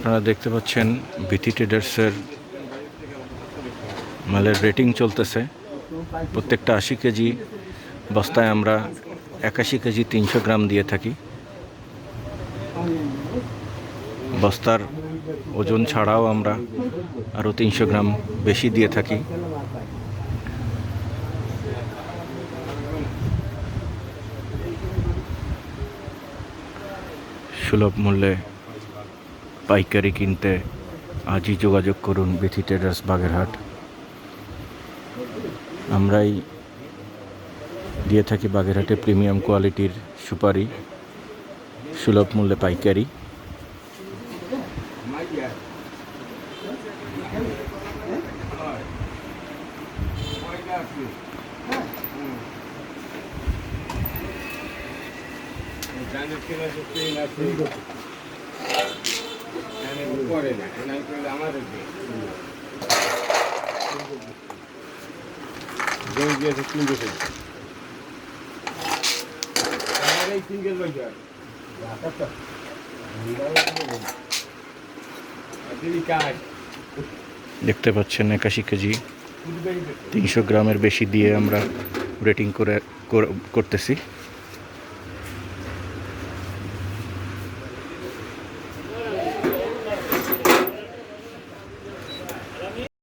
আপনারা দেখতে পাচ্ছেন ভিটি ট্রেডার্সের মালের রেটিং চলতেছে। প্রত্যেকটা 80 কেজি বস্তায় আমরা 81 কেজি 300 গ্রাম দিয়ে থাকি। বস্তার ওজন ছাড়াও আমরা আরও 300 গ্রাম বেশি দিয়ে থাকি। সুলভ মূল্যে পাইকারি কিনতে আজই যোগাযোগ করুন ভিটি ট্রেডার্স বাগেরহাট। আমরাই দিয়ে থাকি বাগেরহাটে প্রিমিয়াম কোয়ালিটির সুপারি, সুলভ মূল্যে পাইকারি। দেখতে পাচ্ছেন 81 কেজি 300 গ্রামের বেশি দিয়ে আমরা রেটিং করতেছি।